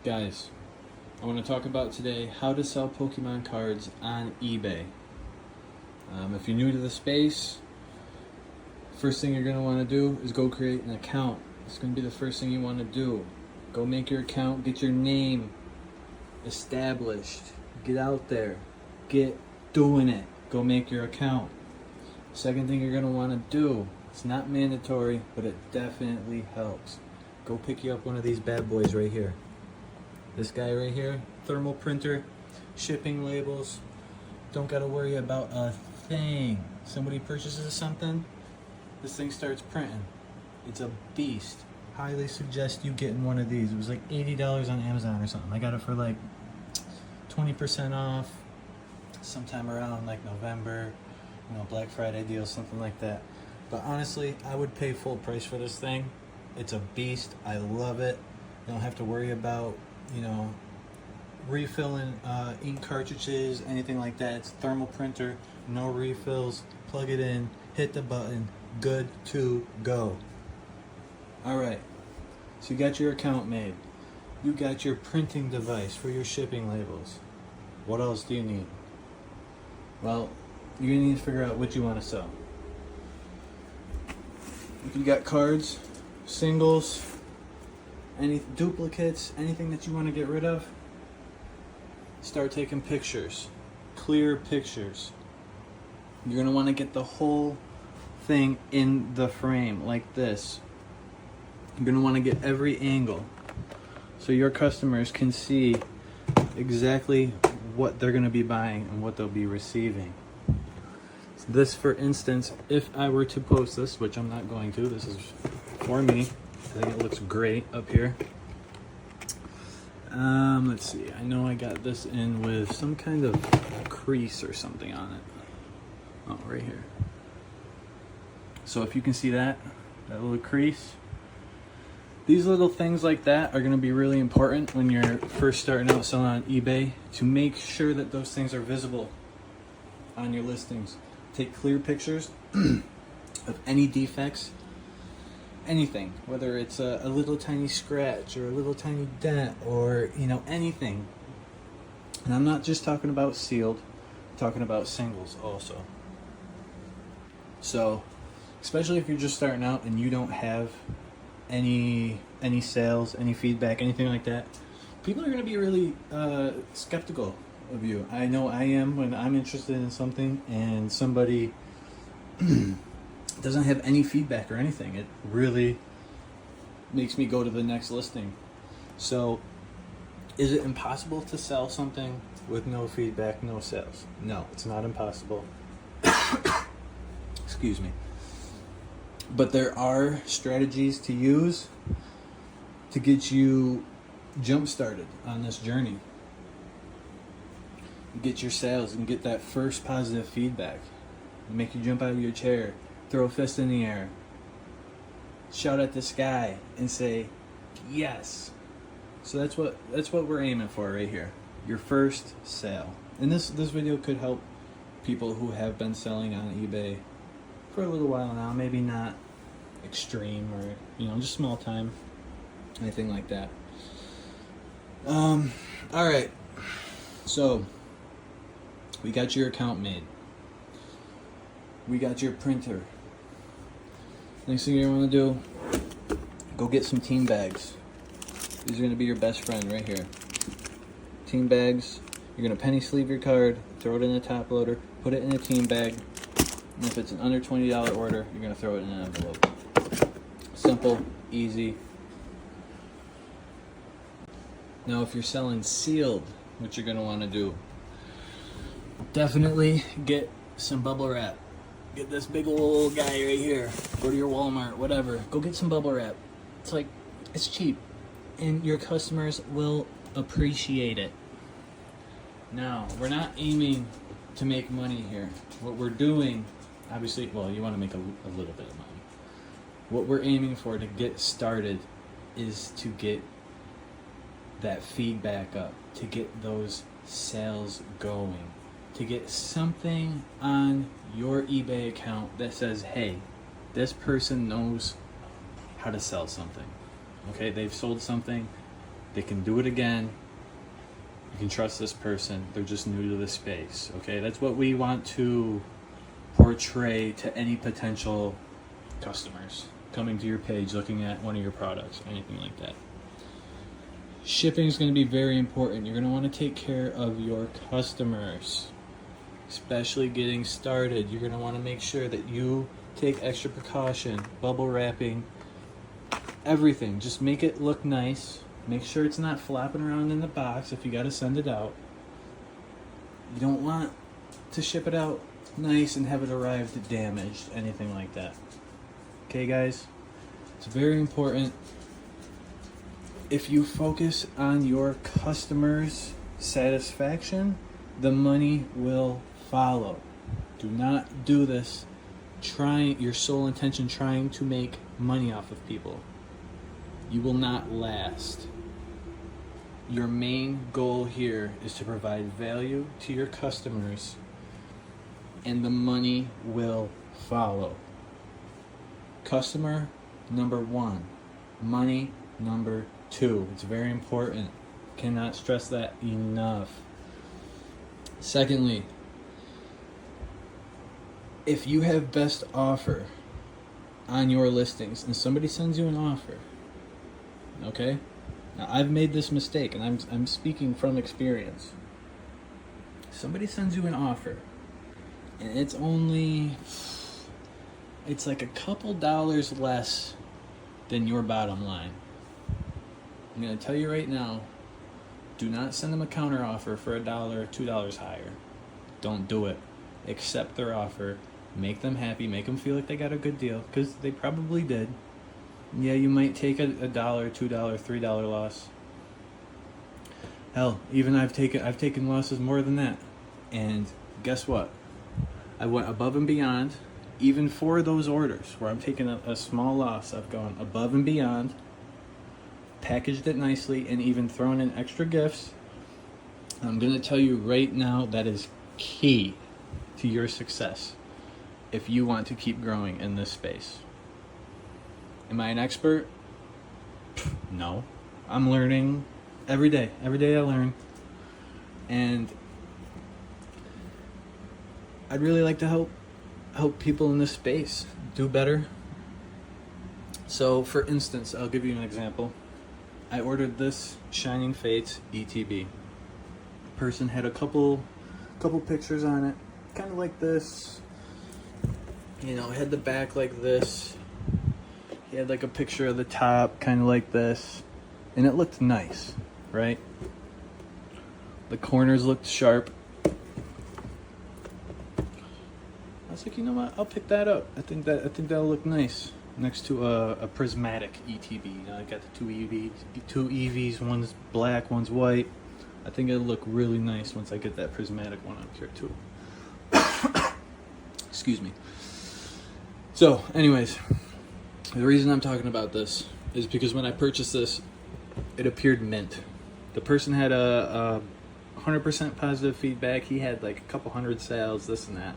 Guys, I want to talk about today how to sell Pokemon cards on eBay. If you're new to the space, first thing you're going to want to do is go create an account. It's going to be the first thing you want to do. Go make your account, get your name established, get out there, get doing it. Go make your account. Second thing you're going to want to do, it's not mandatory, but it definitely helps. Go pick you up one of these bad boys right here. This guy right here, thermal printer, shipping labels. Don't gotta worry about a thing. Somebody purchases something, this thing starts printing. It's a beast. Highly suggest you getting one of these. It was like $80 on Amazon or something. I got it for like 20% off sometime around like November, Black Friday deal, something like that. But honestly, I would pay full price for this thing. It's a beast. I love it. You don't have to worry about refilling ink cartridges, anything like that. It's a thermal printer, no refills. Plug it in, hit the button, good to go. Alright, so you got your account made. You got your printing device for your shipping labels. What else do you need? Well, you're gonna need to figure out what you want to sell. If you got cards, singles, any duplicates, anything that you want to get rid of, start taking pictures, clear pictures. You're going to want to get the whole thing in the frame like this. You're going to want to get every angle so your customers can see exactly what they're going to be buying and what they'll be receiving. So this, for instance, if I were to post this, which I'm not going to, this is for me. I think it looks great up here. Let's see. I know I got this in with some kind of crease or something on it. Oh, right here. So if you can see that little crease, these little things like that are going to be really important when you're first starting out selling on eBay, to make sure that those things are visible on your listings. Take clear pictures of any defects. Anything, whether it's a little tiny scratch or a little tiny dent or anything. And I'm not just talking about sealed, I'm talking about singles also. So especially if you're just starting out and you don't have any sales, any feedback, anything like that, people are going to be really skeptical of you. I know I am when I'm interested in something and somebody doesn't have any feedback or anything. It really makes me go to the next listing. So is it impossible to sell something with no feedback, no sales? No, it's not impossible. Excuse me. But there are strategies to use to get you jump started on this journey. Get your sales and get that first positive feedback. Make you jump out of your chair, throw a fist in the air, shout at the sky, and say, yes. So that's what we're aiming for right here. Your first sale. And this video could help people who have been selling on eBay for a little while now. Maybe not extreme or just small time, anything like that. All right. So we got your account made. We got your printer. Next thing you want to do, go get some team bags. These are going to be your best friend right here. Team bags. You're going to penny sleeve your card, throw it in a top loader, put it in a team bag, and if it's an under $20 order, you're going to throw it in an envelope. Simple, easy. Now if you're selling sealed, what you're going to want to do, definitely get some bubble wrap. Get this big old guy right here. Go to your Walmart, whatever. Go get some bubble wrap. It's cheap. And your customers will appreciate it. Now, we're not aiming to make money here. What we're doing, obviously, well, you want to make a little bit of money. What we're aiming for to get started is to get that feedback up, to get those sales going, to get something on your eBay account that says, hey, this person knows how to sell something. Okay, they've sold something, They can do it again. You can trust this person. They're just new to the space. Okay, that's what we want to portray to any potential customers coming to your page, looking at one of your products, anything like that. Shipping is going to be very important. You're going to want to take care of your customers, especially getting started. You're going to want to make sure that you take extra precaution, bubble wrapping, everything. Just make it look nice. Make sure it's not flopping around in the box if you got to send it out. You don't want to ship it out nice and have it arrive damaged, anything like that. Okay, guys? It's very important. If you focus on your customers' satisfaction, the money will follow. Do not do this your sole intention trying to make money off of people. You will not last. Your main goal here is to provide value to your customers, and the money will follow. Customer number 1, money number 2. It's very important. Cannot stress that enough. Secondly, if you have best offer on your listings and somebody sends you an offer, okay? Now, I've made this mistake, and I'm speaking from experience. Somebody sends you an offer, and it's like a couple dollars less than your bottom line. I'm going to tell you right now, do not send them a counter offer for $1 or $2 higher. Don't do it. Accept their offer. Make them happy. Make them feel like they got a good deal, because they probably did. Yeah, you might take a $1, $2, $3 loss. Hell, even I've taken losses more than that. And guess what? I went above and beyond, even for those orders where I'm taking a small loss. I've gone above and beyond, packaged it nicely, and even thrown in extra gifts. I'm going to tell you right now, that is key to your success if you want to keep growing in this space. Am I an expert? No. I'm learning every day. Every day I learn. And I'd really like to help people in this space do better. So, for instance, I'll give you an example. I ordered this Shining Fates ETB. Person had a couple pictures on it, kind of like this. You know, had the back like this. He had like a picture of the top, kind of like this. And it looked nice, right? The corners looked sharp. I was like, you know what? I'll pick that up. I think that'll look nice next to a prismatic ETB. You know, I got the two EVs. One's black, one's white. I think it'll look really nice once I get that prismatic one up here too. Excuse me. So, anyways, the reason I'm talking about this is because when I purchased this, it appeared mint. The person had a 100% positive feedback. He had like a couple hundred sales, this and that.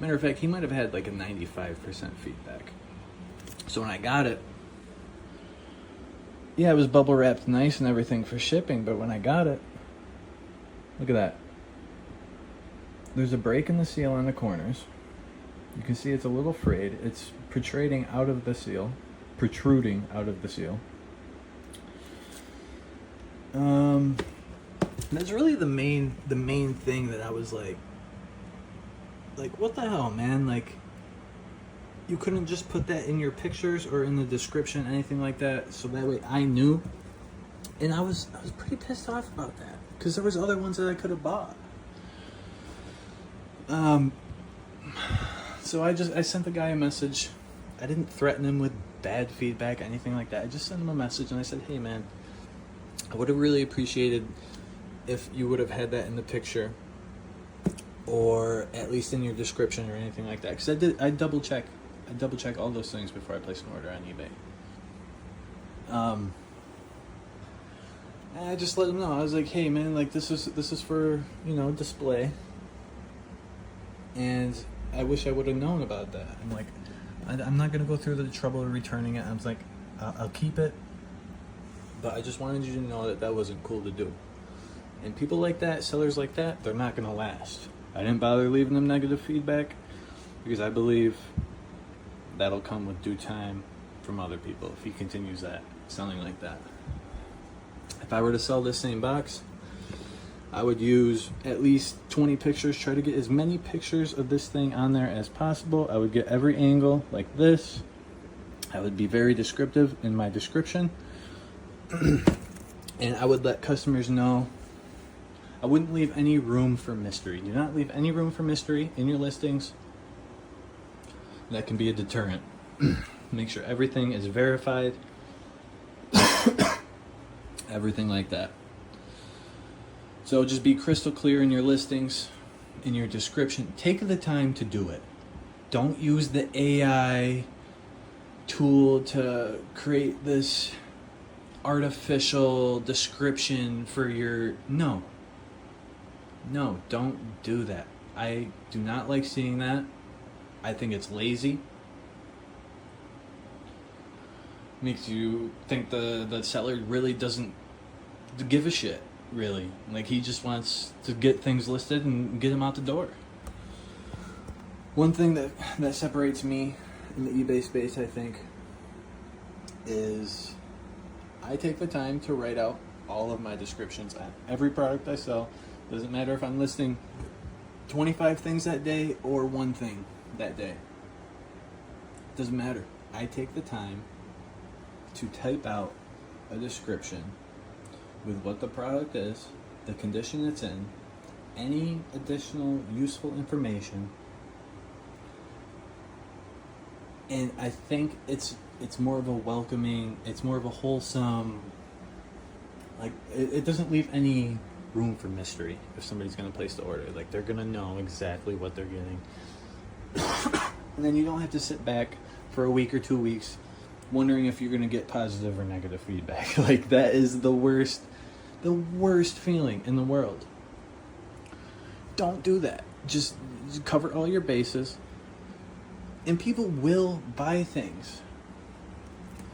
Matter of fact, he might have had like a 95% feedback. So when I got it, yeah, it was bubble wrapped nice and everything for shipping, but when I got it, look at that. There's a break in the seal on the corners. You can see it's a little frayed. It's protruding out of the seal. That's really the main thing that I was like, what the hell, man? Like, you couldn't just put that in your pictures or in the description, anything like that, so that way I knew. And I was pretty pissed off about that, because there was other ones that I could have bought. So I sent the guy a message. I didn't threaten him with bad feedback, anything like that. I just sent him a message and I said, hey man, I would have really appreciated if you would have had that in the picture, or at least in your description or anything like that. Because I double check all those things before I place an order on eBay. And I just let him know. I was like, hey man, like this is for, you know, display. And I wish I would have known about that. I'm like, I'm not gonna go through the trouble of returning it. I was like, I'll keep it. But I just wanted you to know that that wasn't cool to do. And people like that, sellers like that, they're not going to last. I didn't bother leaving them negative feedback because I believe that'll come with due time from other people if he continues that, selling like that. If I were to sell this same box, I would use at least 20 pictures, try to get as many pictures of this thing on there as possible. I would get every angle like this. I would be very descriptive in my description. And I would let customers know. I wouldn't leave any room for mystery. Do not leave any room for mystery in your listings. That can be a deterrent. Make sure everything is verified. Everything like that. So just be crystal clear in your listings, in your description. Take the time to do it. Don't use the AI tool to create this artificial description for your... No, don't do that. I do not like seeing that. I think it's lazy. Makes you think the seller really doesn't give a shit, really. Like, he just wants to get things listed and get them out the door. One thing that separates me in the eBay space, I think, is I take the time to write out all of my descriptions on every product I sell. Doesn't matter if I'm listing 25 things that day or one thing that day. Doesn't matter. I take the time to type out a description with what the product is, the condition it's in, any additional useful information. And I think it's more of a welcoming, it's more of a wholesome, like, it doesn't leave any room for mystery if somebody's going to place the order. Like, they're going to know exactly what they're getting. And then you don't have to sit back for a week or 2 weeks wondering if you're going to get positive or negative feedback. Like, that is the worst feeling in the world. Don't do that. Just cover all your bases. And people will buy things.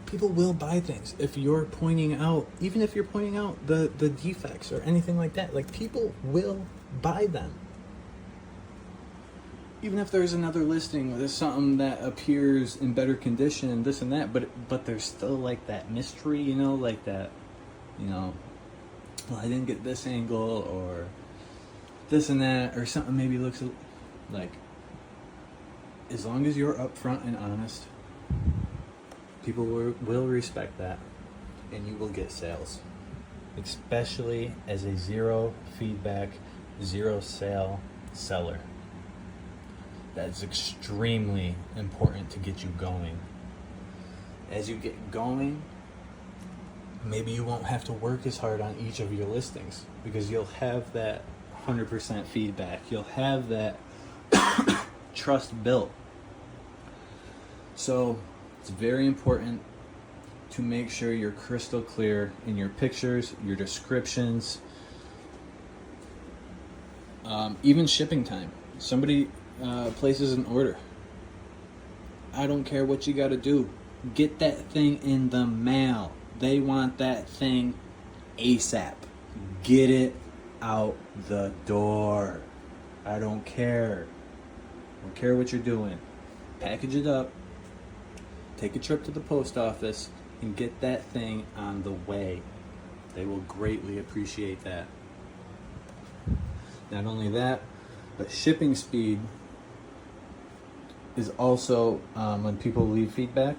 People will buy things if you're pointing out, even if you're pointing out the defects or anything like that. Like, people will buy them. Even if there's another listing where there's something that appears in better condition, this and that, but there's still like that mystery, you know, like that, you know, well, I didn't get this angle or this and that, or something maybe looks like, as long as you're upfront and honest, people will respect that, and you will get sales, especially as a zero feedback, zero sale seller. That's extremely important to get you going. As you get going, maybe you won't have to work as hard on each of your listings because you'll have that 100% feedback. You'll have that trust built. So it's very important to make sure you're crystal clear in your pictures, your descriptions, even shipping time. Somebody places an order. I don't care what you got to do. Get that thing in the mail. They want that thing ASAP. Get it out the door. I don't care. I don't care what you're doing. Package it up. Take a trip to the post office and get that thing on the way. They will greatly appreciate that. Not only that, but shipping speed is also, when people leave feedback,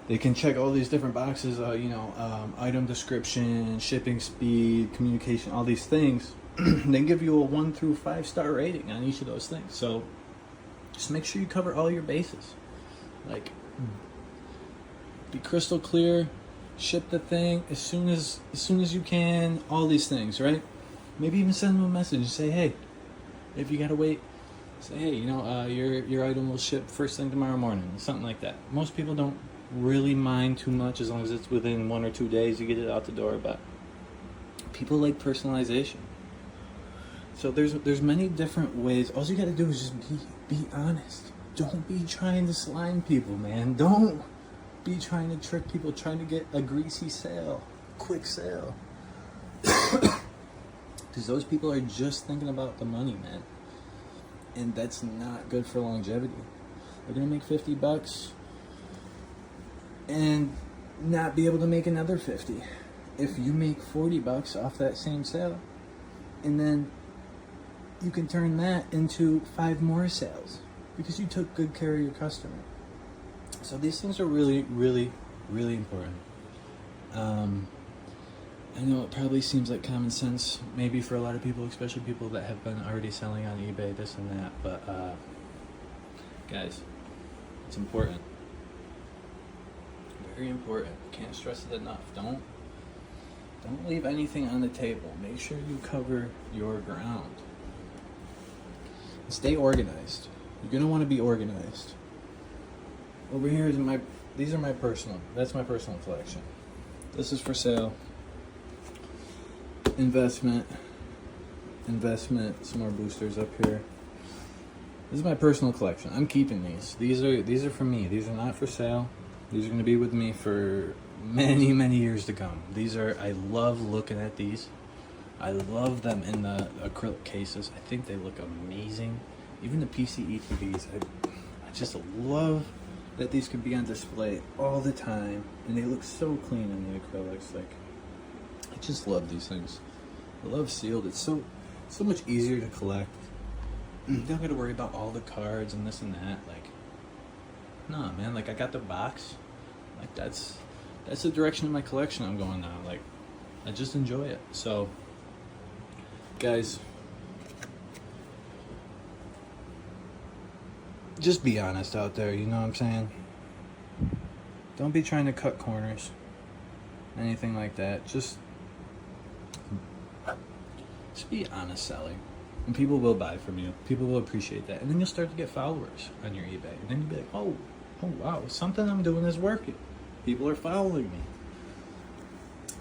they can check all these different boxes, item description, shipping speed, communication, all these things. They give you a 1 through 5 star rating on each of those things. So just make sure you cover all your bases. Like, be crystal clear, ship the thing as soon as you can, all these things, right? Maybe even send them a message and say, hey, if you gotta wait, say, hey, your item will ship first thing tomorrow morning, something like that. Most people don't really mind too much as long as it's within 1 or 2 days you get it out the door, but people like personalization. So there's many different ways. All you gotta do is just be honest. Don't be trying to slime people, man. Don't be trying to trick people, trying to get a greasy sale. quick sale. Because those people are just thinking about the money, man. And that's not good for longevity. They're gonna make $50 and not be able to make another 50. If you make $40 off that same sale, and then you can turn that into 5 more sales because you took good care of your customer. So these things are really, really, really important. I know it probably seems like common sense, maybe for a lot of people, especially people that have been already selling on eBay, this and that, but guys, it's important. Very important. Can't stress it enough. Don't leave anything on the table. Make sure you cover your ground. Stay organized. You're gonna want to be organized. Over here is that's my personal collection. This is for sale. Investment, some more boosters up here. This is my personal collection. I'm keeping these. These are for me. These are not for sale. These are going to be with me for many, many years to come. I love looking at these. I love them in the acrylic cases. I think they look amazing. Even the PCE TVs. I just love that these can be on display all the time, and they look so clean in the acrylics. Like, I just love these things. I love sealed. It's so much easier to collect. You don't got to worry about all the cards and this and that. Like, nah, man. Like, I got the box. Like, that's the direction of my collection I'm going now. Like, I just enjoy it. So, guys, just be honest out there. You know what I'm saying? Don't be trying to cut corners. Anything like that. Just be honest selling, and people will buy from you. People will appreciate that, and then you'll start to get followers on your eBay, and then you'll be like, oh wow, something I'm doing is working. People are following me,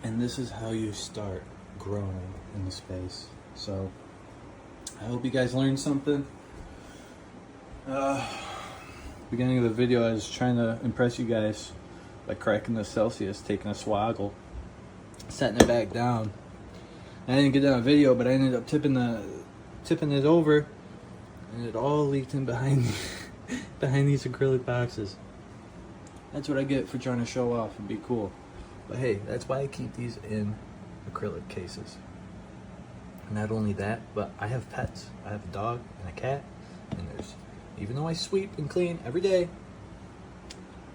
and this is how you start growing in the space. So I hope you guys learned something. Beginning of the video, I was trying to impress you guys by cracking the Celsius, taking a swaggle, setting it back down. I didn't get that on video, but I ended up tipping it over, and it all leaked in behind these acrylic boxes. That's what I get for trying to show off and be cool. But hey, that's why I keep these in acrylic cases. Not only that, but I have pets. I have a dog and a cat, and even though I sweep and clean every day,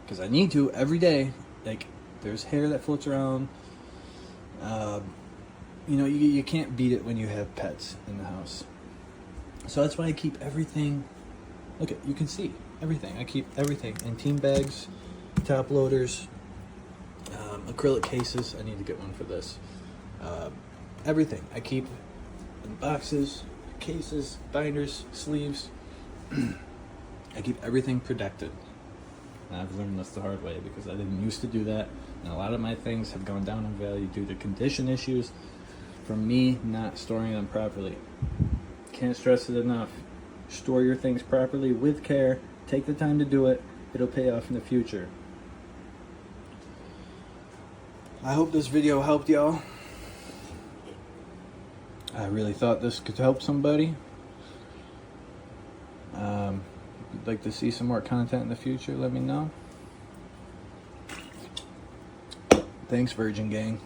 because I need to every day, like, there's hair that floats around. You can't beat it when you have pets in the house. So that's why I keep everything. Look, you can see everything. I keep everything in team bags, top loaders, acrylic cases. I need to get one for this. Everything I keep in boxes, cases, binders, sleeves. I keep everything protected. And I've learned this the hard way because I didn't used to do that. And a lot of my things have gone down in value due to condition issues from me not storing them properly. Can't stress it enough. Store your things properly with care. Take the time to do it. It'll pay off in the future. I hope this video helped y'all. I really thought this could help somebody. If you'd like to see some more content in the future, let me know. Thanks, Virgin Gang.